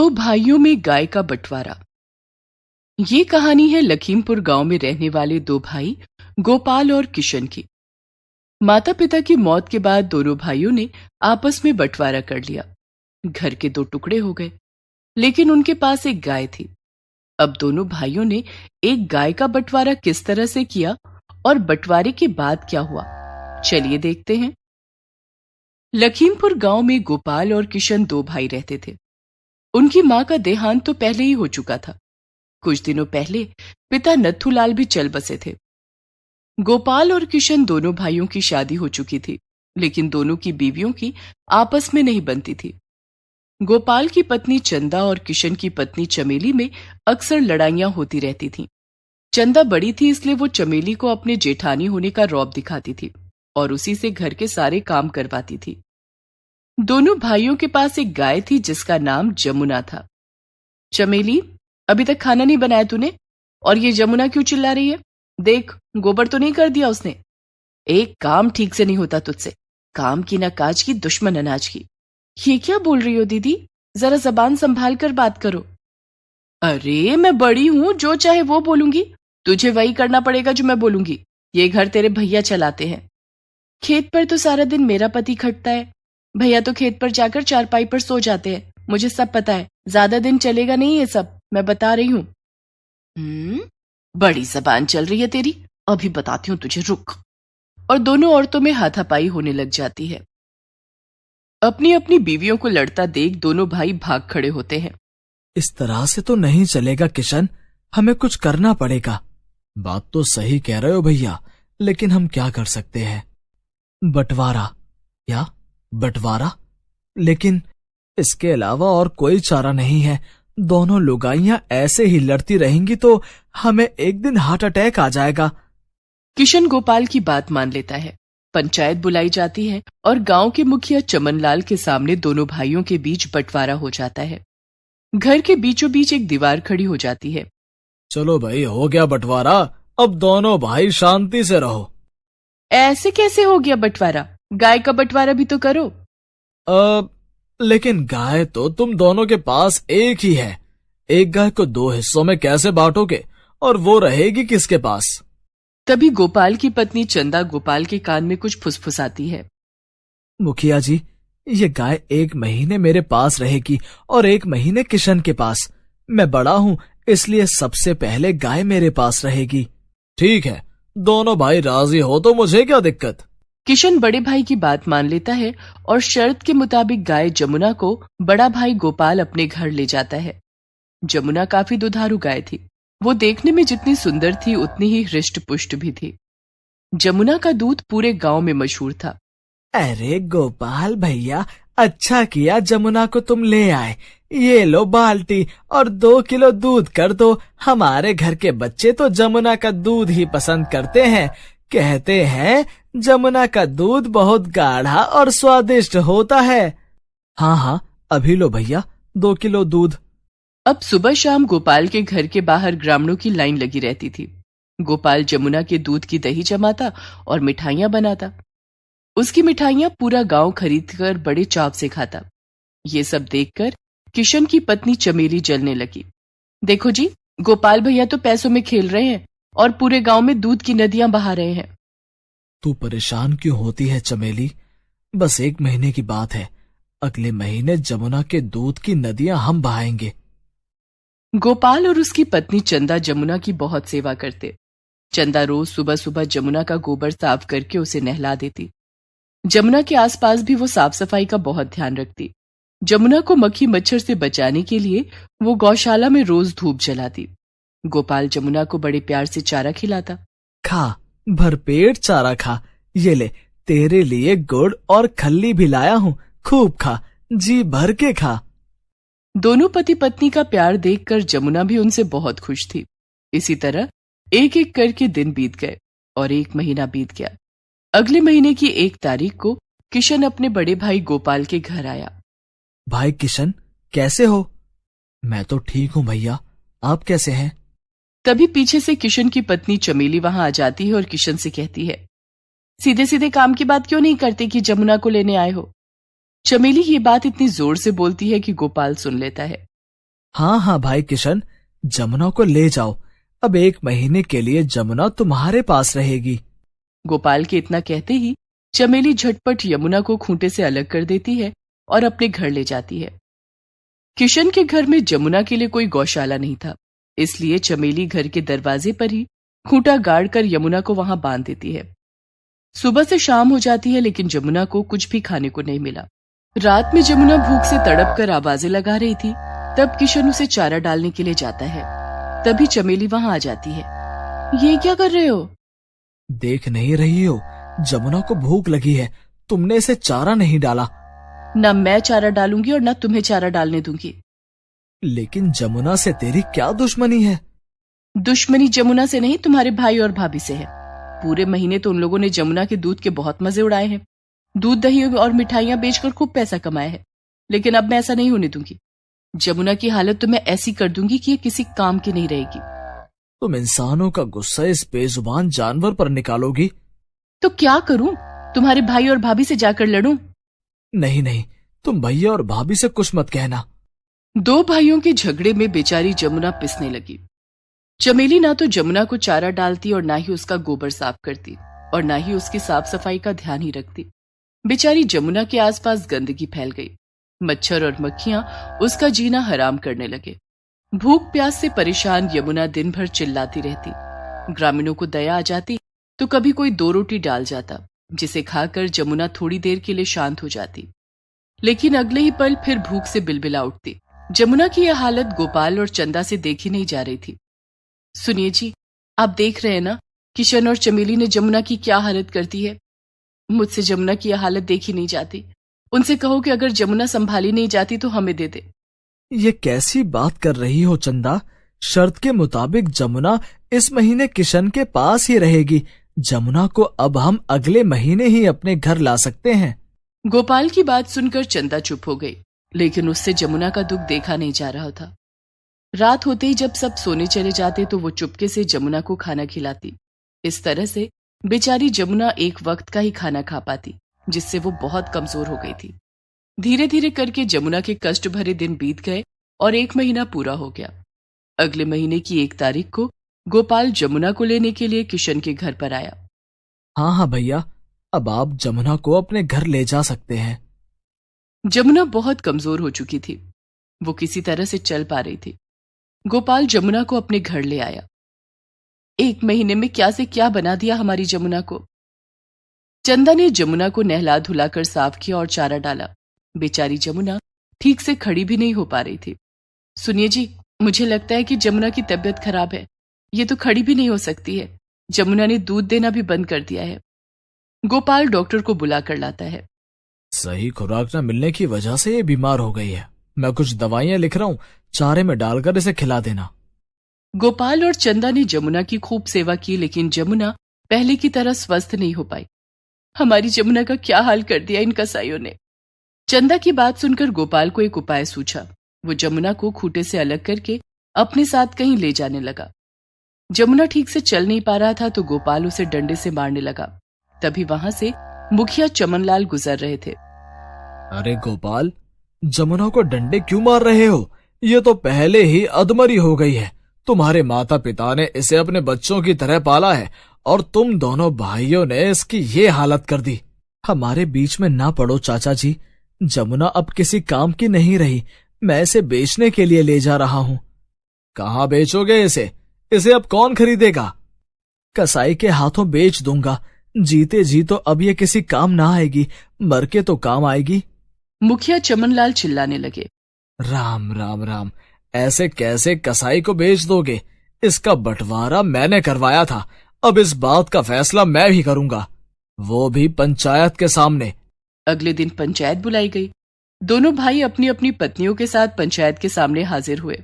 दो भाइयों में गाय का बंटवारा। ये कहानी है लखीमपुर गांव में रहने वाले दो भाई गोपाल और किशन की। माता पिता की मौत के बाद दोनों भाइयों ने आपस में बंटवारा कर लिया। घर के दो टुकड़े हो गए, लेकिन उनके पास एक गाय थी। अब दोनों भाइयों ने एक गाय का बंटवारा किस तरह से किया और बंटवारे के बाद क्या हुआ, चलिए देखते हैं। लखीमपुर गांव में गोपाल और किशन दो भाई रहते थे। उनकी मां का देहांत तो पहले ही हो चुका था। कुछ दिनों पहले पिता नथुलाल भी चल बसे थे। गोपाल और किशन दोनों भाइयों की शादी हो चुकी थी, लेकिन दोनों की बीवियों की आपस में नहीं बनती थी। गोपाल की पत्नी चंदा और किशन की पत्नी चमेली में अक्सर लड़ाइयां होती रहती थीं। चंदा बड़ी थी, इसलिए वो चमेली को अपने जेठानी होने का रौब दिखाती थी और उसी से घर के सारे काम करवाती थी। दोनों भाइयों के पास एक गाय थी जिसका नाम जमुना था। चमेली, अभी तक खाना नहीं बनाया तूने? और ये जमुना क्यों चिल्ला रही है? देख, गोबर तो नहीं कर दिया उसने। एक काम ठीक से नहीं होता तुझसे, काम की ना काज की, दुश्मन अनाज की। ये क्या बोल रही हो दीदी? जरा जबान संभाल कर बात करो। अरे मैं बड़ी हूं, जो चाहे वो बोलूंगी। तुझे वही करना पड़ेगा जो मैं बोलूंगी। ये घर तेरे भैया चलाते हैं। खेत पर तो सारा दिन मेरा पति खटता है। भैया तो खेत पर जाकर चारपाई पर सो जाते हैं। मुझे सब पता है, ज्यादा दिन चलेगा नहीं ये सब, मैं बता रही हूँ। बड़ी जबान चल रही है तेरी, अभी बताती हूँ तुझे, रुक। और दोनों औरतों में हाथापाई होने लग जाती है। अपनी अपनी बीवियों को लड़ता देख दोनों भाई भाग खड़े होते हैं। इस तरह से तो नहीं चलेगा किशन, हमें कुछ करना पड़ेगा। बात तो सही कह रहे हो भैया, लेकिन हम क्या कर सकते हैं? बंटवारा या बंटवारा? लेकिन इसके अलावा और कोई चारा नहीं है। दोनों लुगाइयां ऐसे ही लड़ती रहेंगी तो हमें एक दिन हार्ट अटैक आ जाएगा। किशन गोपाल की बात मान लेता है। पंचायत बुलाई जाती है और गांव के मुखिया चमनलाल के सामने दोनों भाइयों के बीच बंटवारा हो जाता है। घर के बीचों बीच एक दीवार खड़ी हो जाती है। चलो भाई, हो गया बंटवारा, अब दोनों भाई शांति से रहो। ऐसे कैसे हो गया बंटवारा? गाय का बंटवारा भी तो करो। लेकिन गाय तो तुम दोनों के पास एक ही है। एक गाय को दो हिस्सों में कैसे बांटोगे, और वो रहेगी किसके पास? तभी गोपाल की पत्नी चंदा गोपाल के कान में कुछ फुसफुसाती है। मुखिया जी, ये गाय 1 महीने मेरे पास रहेगी और 1 महीने किशन के पास। मैं बड़ा हूँ, इसलिए सबसे पहले गाय मेरे पास रहेगी। ठीक है, दोनों भाई राजी हो तो मुझे क्या दिक्कत। किशन बड़े भाई की बात मान लेता है और शर्त के मुताबिक गाय जमुना को बड़ा भाई गोपाल अपने घर ले जाता है। जमुना काफी दुधारू गाय थी। वो देखने में जितनी सुंदर थी उतनी ही हृष्ट पुष्ट भी थी। जमुना का दूध पूरे गांव में मशहूर था। अरे गोपाल भैया, अच्छा किया जमुना को तुम ले आए। ये लो बाल्टी और 2 किलो दूध कर दो। हमारे घर के बच्चे तो जमुना का दूध ही पसंद करते हैं। कहते हैं जमुना का दूध बहुत गाढ़ा और स्वादिष्ट होता है। हाँ हाँ, अभी लो भैया 2 किलो दूध। अब सुबह शाम गोपाल के घर के बाहर ग्रामीणों की लाइन लगी रहती थी। गोपाल जमुना के दूध की दही जमाता और मिठाइयां बनाता। उसकी मिठाइयां पूरा गांव खरीदकर बड़े चाव से खाता। ये सब देखकर किशन की पत्नी चमेली जलने लगी। देखो जी, गोपाल भैया तो पैसों में खेल रहे हैं और पूरे गांव में दूध की नदियां बहा रहे हैं। तू परेशान क्यों होती है चमेली? बस 1 महीने की बात है। अगले महीने जमुना के दूध की नदियां हम बहाएंगे। गोपाल और उसकी पत्नी चंदा जमुना की बहुत सेवा करते। चंदा रोज सुबह सुबह जमुना का गोबर साफ करके उसे नहला देती। जमुना के आसपास भी वो साफ सफाई का बहुत ध्यान रखती। जमुना को मक्खी मच्छर से बचाने के लिए वो गौशाला में रोज धूप जलाती। गोपाल जमुना को बड़े प्यार से चारा खिलाता। खा, भरपेट चारा खा। ये ले, तेरे लिए गुड़ और खल्ली भी लाया हूँ। खूब खा, जी भर के खा। दोनों पति पत्नी का प्यार देखकर जमुना भी उनसे बहुत खुश थी। इसी तरह एक एक करके दिन बीत गए और 1 महीना बीत गया। अगले महीने की 1 तारीख को किशन अपने बड़े भाई गोपाल के घर आया। भाई किशन, कैसे हो? मैं तो ठीक हूँ भैया, आप कैसे हैं? तभी पीछे से किशन की पत्नी चमेली वहां आ जाती है और किशन से कहती है, सीधे सीधे काम की बात क्यों नहीं करते कि जमुना को लेने आए हो? चमेली ये बात इतनी जोर से बोलती है कि गोपाल सुन लेता है। हाँ हाँ भाई किशन, जमुना को ले जाओ। अब 1 महीने के लिए जमुना तुम्हारे पास रहेगी। गोपाल के इतना कहते ही चमेली झटपट यमुना को खूंटे से अलग कर देती है और अपने घर ले जाती है। किशन के घर में जमुना के लिए कोई गौशाला नहीं था, इसलिए चमेली घर के दरवाजे पर ही खूंटा गाड़कर यमुना को वहां बांध देती है। सुबह से शाम हो जाती है, लेकिन जमुना को कुछ भी खाने को नहीं मिला। रात में जमुना भूख से तड़प कर आवाजें लगा रही थी। तब किशन उसे चारा डालने के लिए जाता है। तभी चमेली वहां आ जाती है। ये क्या कर रहे हो? देख नहीं रही हो, जमुना को भूख लगी है, तुमने इसे चारा नहीं डाला। न मैं चारा डालूंगी और न तुम्हें चारा डालने दूंगी। लेकिन जमुना से तेरी क्या दुश्मनी है? दुश्मनी जमुना से नहीं, तुम्हारे भाई और भाभी से है। पूरे महीने तो उन लोगों ने जमुना के दूध के बहुत मजे उड़ाए हैं, दूध दही और मिठाइयां बेचकर खूब पैसा कमाया है। लेकिन अब मैं ऐसा नहीं होने दूंगी। जमुना की हालत तो मैं ऐसी कर दूंगी कि ये किसी काम की नहीं रहेगी। तुम इंसानों का गुस्सा इस बेजुबान जानवर पर निकालोगी? तो क्या करूं? तुम्हारे भाई और भाभी से जाकर लड़ूं? नहीं नहीं, तुम भैया और भाभी से कुछ मत कहना। 2 भाइयों के झगड़े में बेचारी जमुना पिसने लगी। चमेली ना तो जमुना को चारा डालती और ना ही उसका गोबर साफ करती और ना ही उसकी साफ सफाई का ध्यान ही रखती। बेचारी जमुना के आसपास गंदगी फैल गई। मच्छर और मक्खियां उसका जीना हराम करने लगे। भूख प्यास से परेशान यमुना दिन भर चिल्लाती रहती। ग्रामीणों को दया आ जाती तो कभी कोई 2 रोटी डाल जाता, जिसे खाकर जमुना थोड़ी देर के लिए शांत हो जाती। लेकिन अगले ही पल फिर भूख से बिलबिला उठती। जमुना की यह हालत गोपाल और चंदा से देखी नहीं जा रही थी। सुनिए जी, आप देख रहे हैं ना, किशन और चमेली ने जमुना की क्या हालत कर दी है। मुझसे जमुना की यह हालत देखी नहीं जाती। उनसे कहो कि अगर जमुना संभाली नहीं जाती तो हमें दे दे। ये कैसी बात कर रही हो चंदा? शर्त के मुताबिक जमुना इस महीने किशन के पास ही रहेगी। जमुना को अब हम अगले महीने ही अपने घर ला सकते हैं। गोपाल की बात सुनकर चंदा चुप हो गई, लेकिन उससे जमुना का दुख देखा नहीं जा रहा था। रात होते ही जब सब सोने चले जाते तो वो चुपके से जमुना को खाना खिलाती। इस तरह से बेचारी जमुना एक वक्त का ही खाना खा पाती, जिससे वो बहुत कमजोर हो गई थी। धीरे धीरे करके जमुना के कष्ट भरे दिन बीत गए और 1 महीना पूरा हो गया। अगले महीने की 1 तारीख को गोपाल जमुना को लेने के लिए किशन के घर पर आया। हाँ हाँ भैया, अब आप जमुना को अपने घर ले जा सकते हैं। जमुना बहुत कमजोर हो चुकी थी। वो किसी तरह से चल पा रही थी। गोपाल जमुना को अपने घर ले आया। 1 महीने में क्या से क्या बना दिया हमारी जमुना को। चंदा ने जमुना को नहला धुलाकर साफ किया और चारा डाला। बेचारी जमुना ठीक से खड़ी भी नहीं हो पा रही थी। सुनिए जी, मुझे लगता है कि जमुना की तबीयत खराब है। ये तो खड़ी भी नहीं हो सकती है। जमुना ने दूध देना भी बंद कर दिया है। गोपाल डॉक्टर को बुलाकर लाता है। सही खुराक न मिलने की वजह से ये बीमार हो गई है। मैं कुछ दवाइयां लिख रहा हूँ, चारे में डालकर इसे खिला देना। गोपाल और चंदा ने जमुना की खूब सेवा की, लेकिन जमुना पहले की तरह स्वस्थ नहीं हो पाई। हमारी जमुना का क्या हाल कर दिया इन कसाईयों ने। चंदा की बात सुनकर गोपाल को एक उपाय सूझा। वो जमुना को खूंटे से अलग करके अपने साथ कहीं ले जाने लगा। जमुना ठीक से चल नहीं पा रहा था तो गोपाल उसे डंडे से मारने लगा। तभी वहां से मुखिया चमनलाल गुजर रहे थे। अरे गोपाल, जमुना को डंडे क्यों मार रहे हो? ये तो पहले ही अधमरी हो गई है। तुम्हारे माता पिता ने इसे अपने बच्चों की तरह पाला है और तुम दोनों भाइयों ने इसकी ये हालत कर दी। हमारे बीच में ना पड़ो चाचा जी। जमुना अब किसी काम की नहीं रही। मैं इसे बेचने के लिए ले जा रहा हूँ। कहाँ बेचोगे इसे? इसे अब कौन खरीदेगा? कसाई के हाथों बेच दूंगा। जीते जी तो अब ये किसी काम ना आएगी, मर के तो काम आएगी। मुखिया चमनलाल चिल्लाने लगे। राम राम राम, ऐसे कैसे कसाई को बेच दोगे? इसका बंटवारा मैंने करवाया था। अब इस बात का फैसला मैं भी करूंगा, वो भी पंचायत के सामने। अगले दिन पंचायत बुलाई गई। दोनों भाई अपनी अपनी पत्नियों के साथ पंचायत के सामने हाजिर हुए।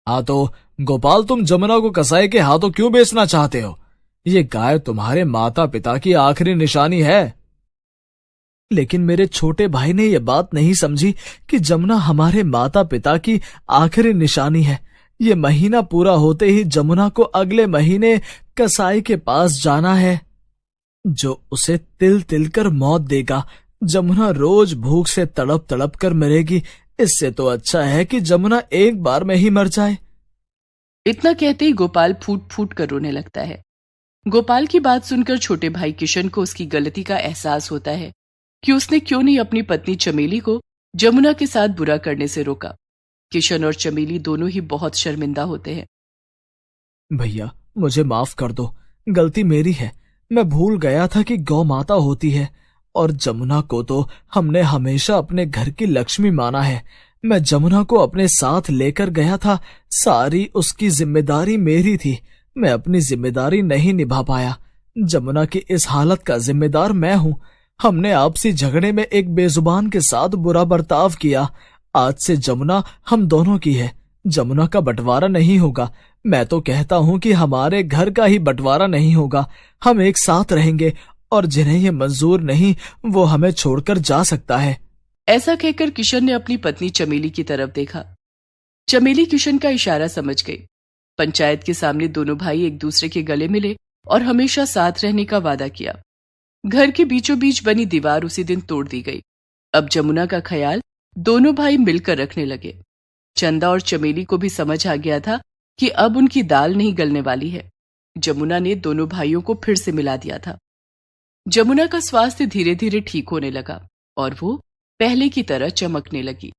हाँ तो गोपाल, तुम जमुना को कसाई के हाथों क्यों बेचना चाहते हो? ये गाय तुम्हारे माता पिता की आखिरी निशानी है। लेकिन मेरे छोटे भाई ने यह बात नहीं समझी कि जमुना हमारे माता पिता की आखिरी निशानी है। ये महीना पूरा होते ही जमुना को अगले महीने कसाई के पास जाना है, जो उसे तिल तिल कर मौत देगा। जमुना रोज भूख से तड़प तड़प कर मरेगी, इससे तो अच्छा है कि जमुना एक बार में ही मर जाए। इतना कहते ही गोपाल फूट फूट कर रोने लगता है। गोपाल की बात सुनकर छोटे भाई किशन को उसकी गलती का एहसास होता है कि उसने क्यों नहीं अपनी पत्नी चमेली को जमुना के साथ बुरा करने से रोका। किशन और चमेली दोनों ही बहुत शर्मिंदा होते हैं। भैया मुझे माफ कर दो, गलती मेरी है। मैं भूल गया था कि गौ माता होती है और जमुना को तो हमने हमेशा अपने घर की लक्ष्मी माना है। मैं जमुना को अपने साथ लेकर गया था, सारी उसकी जिम्मेदारी मेरी थी। मैं अपनी जिम्मेदारी नहीं निभा पाया। जमुना की इस हालत का जिम्मेदार मैं हूँ। हमने आपसी झगड़े में एक बेजुबान के साथ बुरा बर्ताव किया। आज से जमुना हम दोनों की है, जमुना का बंटवारा नहीं होगा। मैं तो कहता हूँ कि हमारे घर का ही बंटवारा नहीं होगा। हम एक साथ रहेंगे और जिन्हें ये मंजूर नहीं वो हमें छोड़कर जा सकता है। ऐसा कहकर किशन ने अपनी पत्नी चमेली की तरफ देखा। चमेली किशन का इशारा समझ गई। पंचायत के सामने दोनों भाई एक दूसरे के गले मिले और हमेशा साथ रहने का वादा किया। घर के बीचों बीच बनी दीवार उसी दिन तोड़ दी गई। अब जमुना का ख्याल दोनों भाई मिलकर रखने लगे। चंदा और चमेली को भी समझ आ गया था कि अब उनकी दाल नहीं गलने वाली है। जमुना ने दोनों भाइयों को फिर से मिला दिया था। जमुना का स्वास्थ्य धीरे धीरे ठीक होने लगा और वो पहले की तरह चमकने लगी।